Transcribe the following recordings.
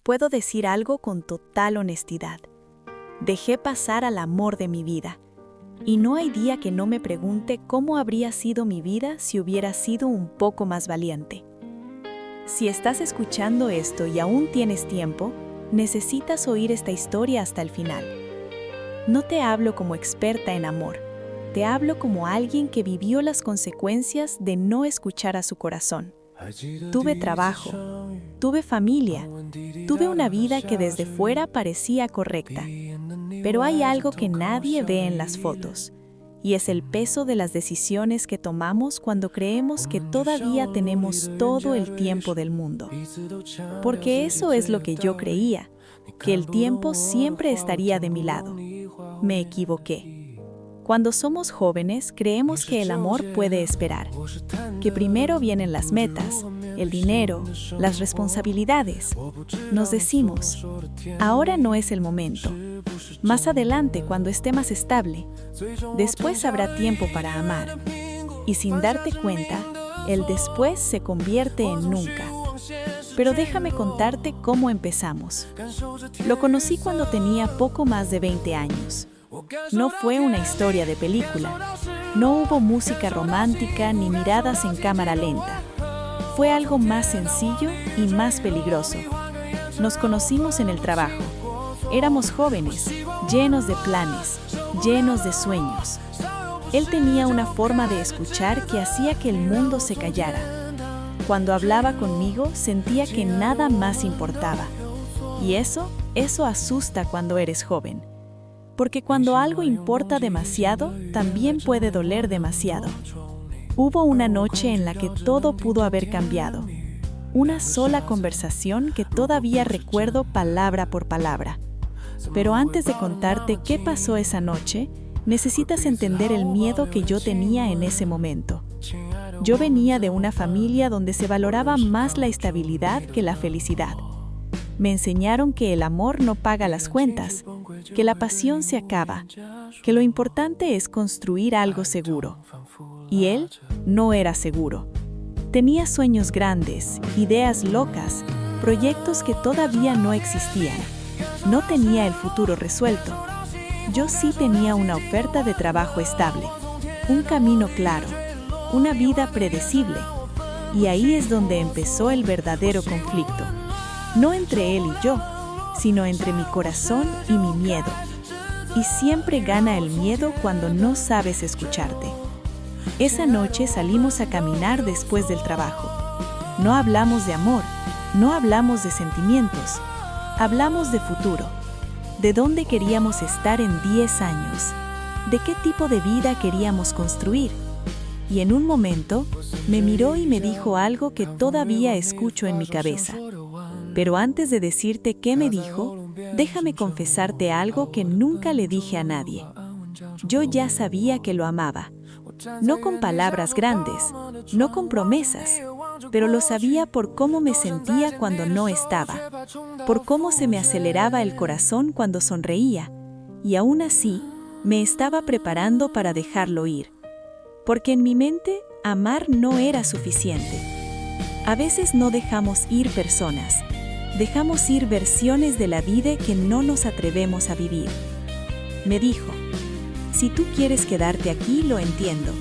puedo decir algo con total honestidad. Dejé pasar al amor de mi vida. Y no hay día que no me pregunte cómo habría sido mi vida si hubiera sido un poco más valiente. Si estás escuchando esto y aún tienes tiempo, necesitas oír esta historia hasta el final. No te hablo como experta en amor, te hablo como alguien que vivió las consecuencias de no escuchar a su corazón. Tuve trabajo, tuve familia, tuve una vida que desde fuera parecía correcta. Pero hay algo que nadie ve en las fotos, y es el peso de las decisiones que tomamos cuando creemos que todavía tenemos todo el tiempo del mundo. Porque eso es lo que yo creía, que el tiempo siempre estaría de mi lado. Me equivoqué. Cuando somos jóvenes, creemos que el amor puede esperar, que primero vienen las metas, el dinero, las responsabilidades. Nos decimos, ahora no es el momento. Más adelante, cuando esté más estable, después habrá tiempo para amar. Y sin darte cuenta, el después se convierte en nunca. Pero déjame contarte cómo empezamos. Lo conocí cuando tenía poco más de 20 años. No fue una historia de película. No hubo música romántica ni miradas en cámara lenta. Fue algo más sencillo y más peligroso. Nos conocimos en el trabajo. Éramos jóvenes, llenos de planes, llenos de sueños. Él tenía una forma de escuchar que hacía que el mundo se callara. Cuando hablaba conmigo, sentía que nada más importaba. Y eso asusta cuando eres joven. Porque cuando algo importa demasiado, también puede doler demasiado. Hubo una noche en la que todo pudo haber cambiado. Una sola conversación que todavía recuerdo palabra por palabra. Pero antes de contarte qué pasó esa noche, necesitas entender el miedo que yo tenía en ese momento. Yo venía de una familia donde se valoraba más la estabilidad que la felicidad. Me enseñaron que el amor no paga las cuentas, que la pasión se acaba, que lo importante es construir algo seguro. Y él no era seguro. Tenía sueños grandes, ideas locas, proyectos que todavía no existían. No tenía el futuro resuelto. Yo sí tenía una oferta de trabajo estable, un camino claro, una vida predecible. Y ahí es donde empezó el verdadero conflicto. No entre él y yo, sino entre mi corazón y mi miedo. Y siempre gana el miedo cuando no sabes escucharte. Esa noche salimos a caminar después del trabajo. No hablamos de amor, no hablamos de sentimientos, hablamos de futuro, de dónde queríamos estar en 10 años, de qué tipo de vida queríamos construir. Y en un momento, me miró y me dijo algo que todavía escucho en mi cabeza. Pero antes de decirte qué me dijo, déjame confesarte algo que nunca le dije a nadie. Yo ya sabía que lo amaba. No con palabras grandes, no con promesas, pero lo sabía por cómo me sentía cuando no estaba, por cómo se me aceleraba el corazón cuando sonreía, y aún así, me estaba preparando para dejarlo ir. Porque en mi mente, amar no era suficiente. A veces no dejamos ir personas, dejamos ir versiones de la vida que no nos atrevemos a vivir. Me dijo, si tú quieres quedarte aquí, lo entiendo,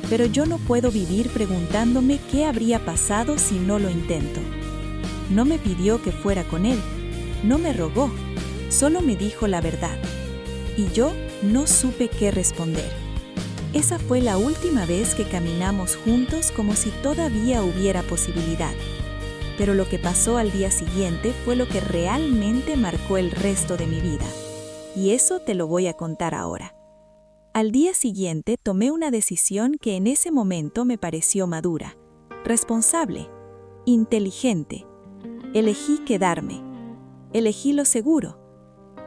pero yo no puedo vivir preguntándome qué habría pasado si no lo intento. No me pidió que fuera con él, no me rogó, solo me dijo la verdad. Y yo no supe qué responder. Esa fue la última vez que caminamos juntos como si todavía hubiera posibilidad. Pero lo que pasó al día siguiente fue lo que realmente marcó el resto de mi vida. Y eso te lo voy a contar ahora. Al día siguiente tomé una decisión que en ese momento me pareció madura, responsable, inteligente. Elegí quedarme. Elegí lo seguro.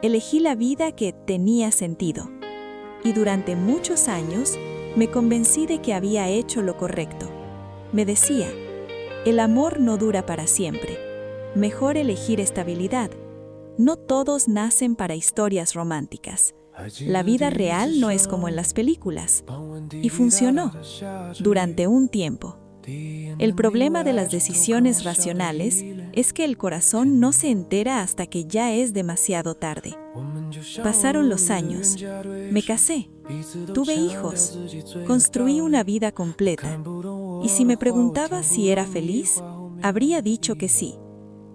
Elegí la vida que tenía sentido. Y durante muchos años me convencí de que había hecho lo correcto. Me decía, el amor no dura para siempre. Mejor elegir estabilidad. No todos nacen para historias románticas. La vida real no es como en las películas. Y funcionó. Durante un tiempo. El problema de las decisiones racionales es que el corazón no se entera hasta que ya es demasiado tarde. Pasaron los años. Me casé. Tuve hijos. Construí una vida completa. Y si me preguntaba si era feliz, habría dicho que sí.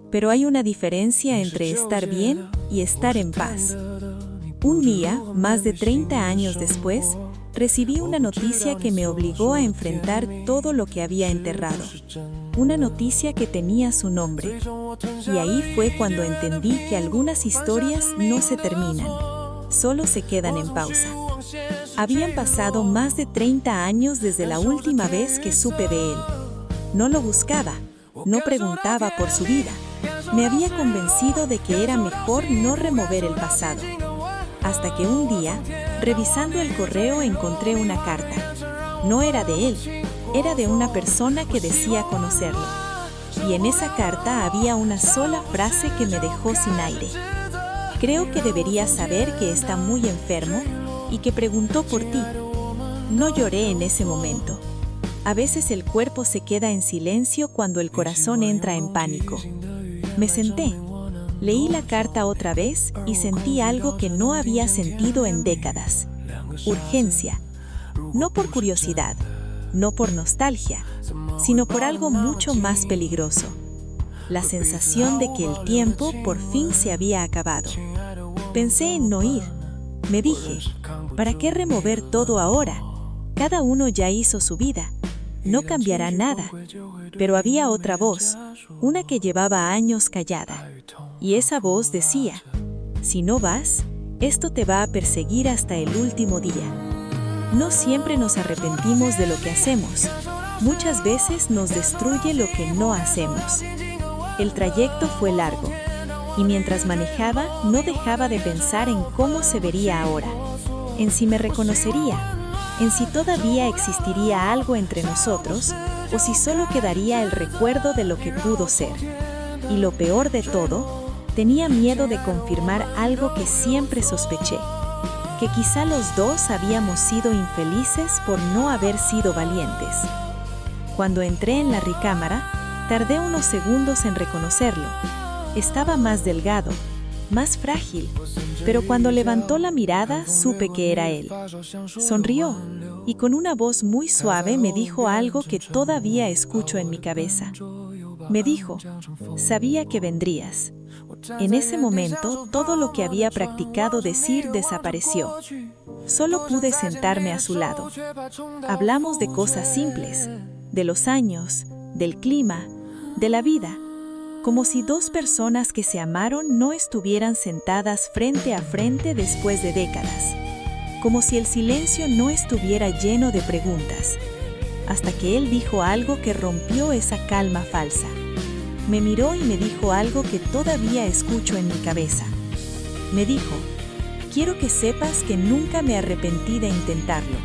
Pero hay una diferencia entre estar bien y estar en paz. Un día, más de 30 años después, recibí una noticia que me obligó a enfrentar todo lo que había enterrado. Una noticia que tenía su nombre. Y ahí fue cuando entendí que algunas historias no se terminan, solo se quedan en pausa. Habían pasado más de 30 años desde la última vez que supe de él. No lo buscaba, no preguntaba por su vida. Me había convencido de que era mejor no remover el pasado. Hasta que un día, revisando el correo, encontré una carta. No era de él, era de una persona que decía conocerlo. Y en esa carta había una sola frase que me dejó sin aire. Creo que deberías saber que está muy enfermo y que preguntó por ti. No lloré en ese momento. A veces el cuerpo se queda en silencio cuando el corazón entra en pánico. Me senté. Leí la carta otra vez y sentí algo que no había sentido en décadas. Urgencia. No por curiosidad, no por nostalgia, sino por algo mucho más peligroso. La sensación de que el tiempo por fin se había acabado. Pensé en no ir. Me dije, ¿para qué remover todo ahora? Cada uno ya hizo su vida. No cambiará nada. Pero había otra voz, una que llevaba años callada. Y esa voz decía, si no vas, esto te va a perseguir hasta el último día. No siempre nos arrepentimos de lo que hacemos. Muchas veces nos destruye lo que no hacemos. El trayecto fue largo, y mientras manejaba no dejaba de pensar en cómo se vería ahora, en si me reconocería, en si todavía existiría algo entre nosotros, o si solo quedaría el recuerdo de lo que pudo ser. Y lo peor de todo, tenía miedo de confirmar algo que siempre sospeché, que quizá los dos habíamos sido infelices por no haber sido valientes. Cuando entré en la recámara, tardé unos segundos en reconocerlo. Estaba más delgado, más frágil, pero cuando levantó la mirada supe que era él. Sonrió y con una voz muy suave me dijo algo que todavía escucho en mi cabeza. Me dijo, sabía que vendrías. En ese momento, todo lo que había practicado decir desapareció. Solo pude sentarme a su lado. Hablamos de cosas simples, de los años, del clima, de la vida, como si dos personas que se amaron no estuvieran sentadas frente a frente después de décadas, como si el silencio no estuviera lleno de preguntas, hasta que él dijo algo que rompió esa calma falsa. Me miró y me dijo algo que todavía escucho en mi cabeza. Me dijo, quiero que sepas que nunca me arrepentí de intentarlo,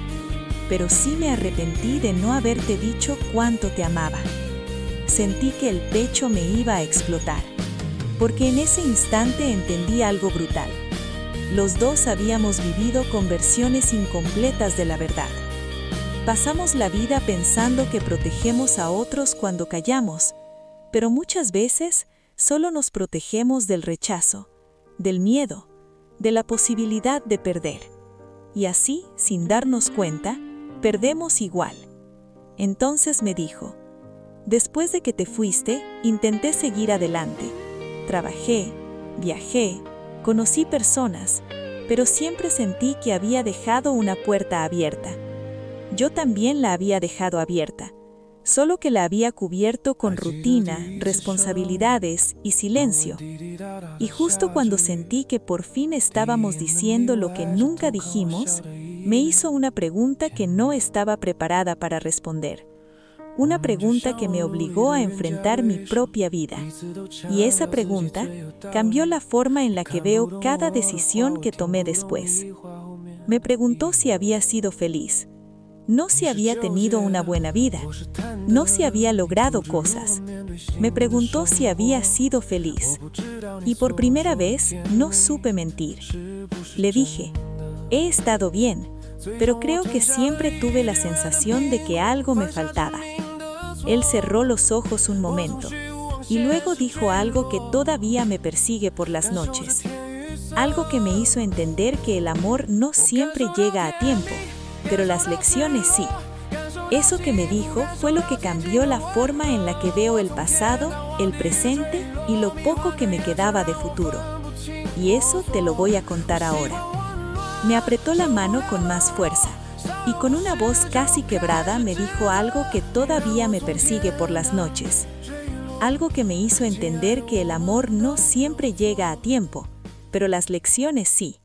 pero sí me arrepentí de no haberte dicho cuánto te amaba. Sentí que el pecho me iba a explotar, porque en ese instante entendí algo brutal. Los dos habíamos vivido con versiones incompletas de la verdad. Pasamos la vida pensando que protegemos a otros cuando callamos, pero muchas veces solo nos protegemos del rechazo, del miedo, de la posibilidad de perder. Y así, sin darnos cuenta, perdemos igual. Entonces me dijo, después de que te fuiste, intenté seguir adelante. Trabajé, viajé, conocí personas, pero siempre sentí que había dejado una puerta abierta. Yo también la había dejado abierta, solo que la había cubierto con rutina, responsabilidades y silencio. Y justo cuando sentí que por fin estábamos diciendo lo que nunca dijimos, me hizo una pregunta que no estaba preparada para responder. Una pregunta que me obligó a enfrentar mi propia vida. Y esa pregunta cambió la forma en la que veo cada decisión que tomé después. Me preguntó si había sido feliz. No si había tenido una buena vida, no si había logrado cosas. Me preguntó si había sido feliz. Y por primera vez no supe mentir. Le dije, he estado bien, pero creo que siempre tuve la sensación de que algo me faltaba. Él cerró los ojos un momento y luego dijo algo que todavía me persigue por las noches. Algo que me hizo entender que el amor no siempre llega a tiempo, pero las lecciones sí. Eso que me dijo fue lo que cambió la forma en la que veo el pasado, el presente y lo poco que me quedaba de futuro. Y eso te lo voy a contar ahora. Me apretó la mano con más fuerza y con una voz casi quebrada me dijo algo que todavía me persigue por las noches. Algo que me hizo entender que el amor no siempre llega a tiempo, pero las lecciones sí.